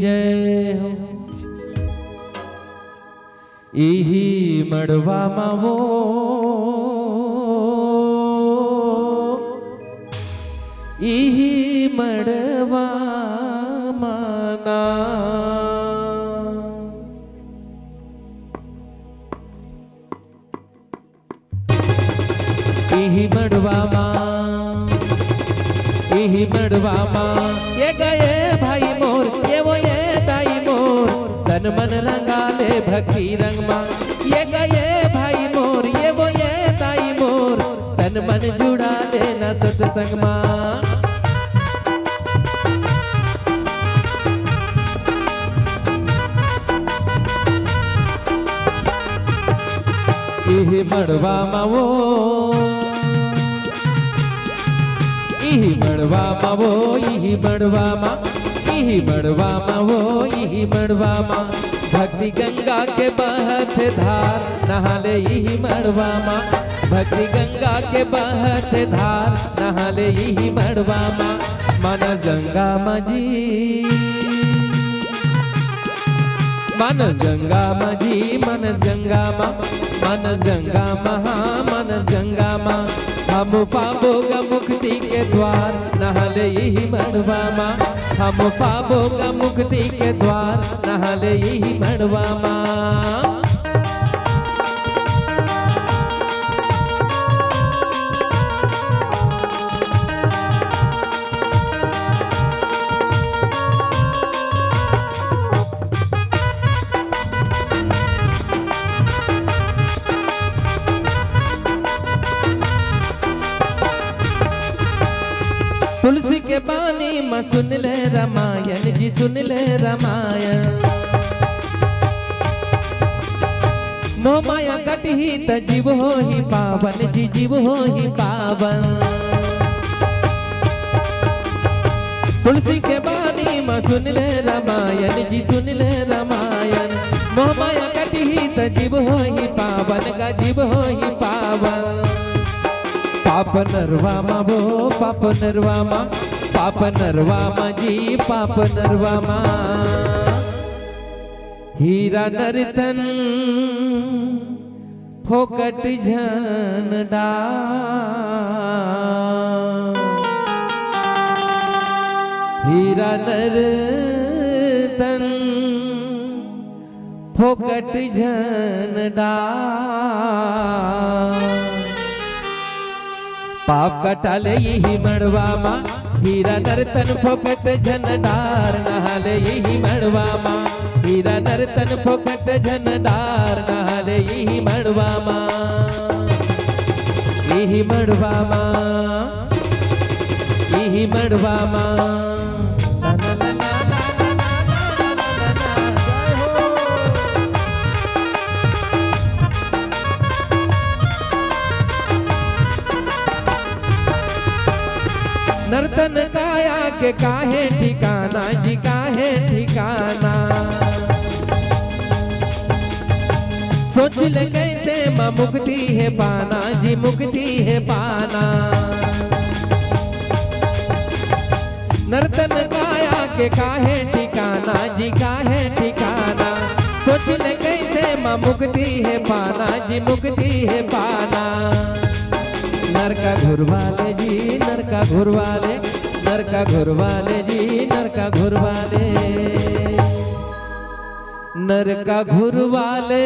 जय हो इही मड़वामा वो इही मड़वामा ना इही मड़वामा ये गए भाई मोर ये वो ये दाई मोर तन मन रंगा ले भक्ति रंग मां ये गए भाई मोर ये वो ये दाई मोर तन मन जुड़ा ले न सत्संग मां इही मड़वामा वो इही मड़वामा वो इही मड़वामा वो इही मड़वामा भक्ति गंगा के बहत धार नहाले इही मड़वामा भक्ति गंगा के बहत धार नहाले इही मड़वामा मानस गंगा माजी मानस गंगा माजी मानस गंगा मा मानस गंगा महा मानस गंगा मा हम पाबोगा मुक्ति के द्वार नहाले यही मड़वामा हम पाबोगा मुक्ति के द्वार नहाले यही मड़वामा तुलसी के बानी माँ सुन ले रामायण जी सुन ले रामायण मोह माया कटही त जीव हो ही पावन जी जीव हो ही पावन तुलसी के बानी माँ सुन ले रामायण जी सुन ले रामायण मोह माया कटही त जीव हो ही पावन का जीव हो ही पावन पाप नरवामा वो पाप नरवामा जी पाप नरवामा हीरा नर्तन फोकट झन हीरा नर्तन फोकट झन पाप कटाले यही मड़वामा हीरा नर्तन फोकट झनडार नहाले यही मड़वामा हीरा नर्तन फोकट झनडार नहाले यही मड़वामा यही मड़वामा यही मड़वामा नर्तन काया के काहे ठिकाना जी काहे ठिकाना सोच ले कैसे माँ मुक्ति है पाना जी मुक्ति है पाना नर्तन काया के काहे ठिकाना जी काहे ठिकाना सोच ले कैसे माँ मुक्ति है पाना जी मुक्ति है पाना नरका घुरवाले जी नरका घुरवाले जी नरका घुरवाले नरका घुरवाले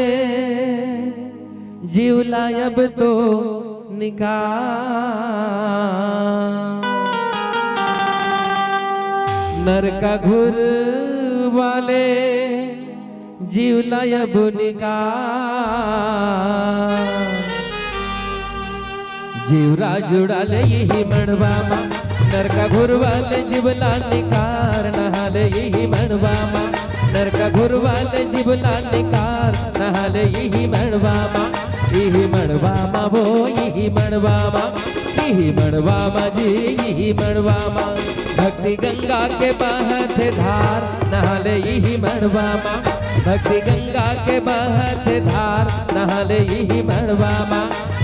जीवला अब तो निकाल नरका घुरवाले जीवला अब निकाल जीवरा जुड़ाले यही मड़वामा नरका घुरवाले जीवला निकार नहाले यही मड़वामा नरका घुरवाले जीवला निकार नहाले यही मड़वामा वो यही मड़वामा जी यही मड़वामा भक्ति गंगा के बहत धार नहाले यही मड़वामा भक्ति गंगा के बहत धार नहाले यही मड़वामा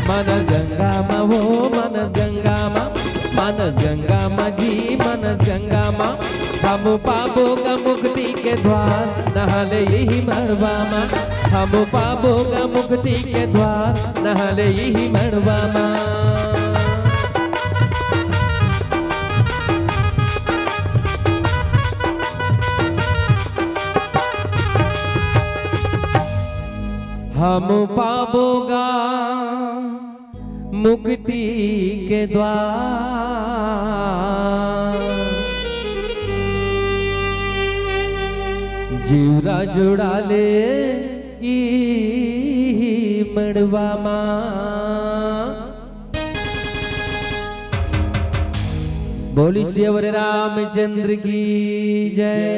मनस गंगा मा वो मनस गंगा मा मानस गंगा माँ जी मानस गंगा माँ हम पाबोगा मुक्ति के द्वार नहाले यही मड़वा माँ हम पाबोगा मुक्ति के द्वार नहाले यही मड़वा माँ हम पाबोगा मुक्ति के द्वार जीवरा जुड़ा ले ई मड़वा माँ बोली श्री रामचंद्र की जय।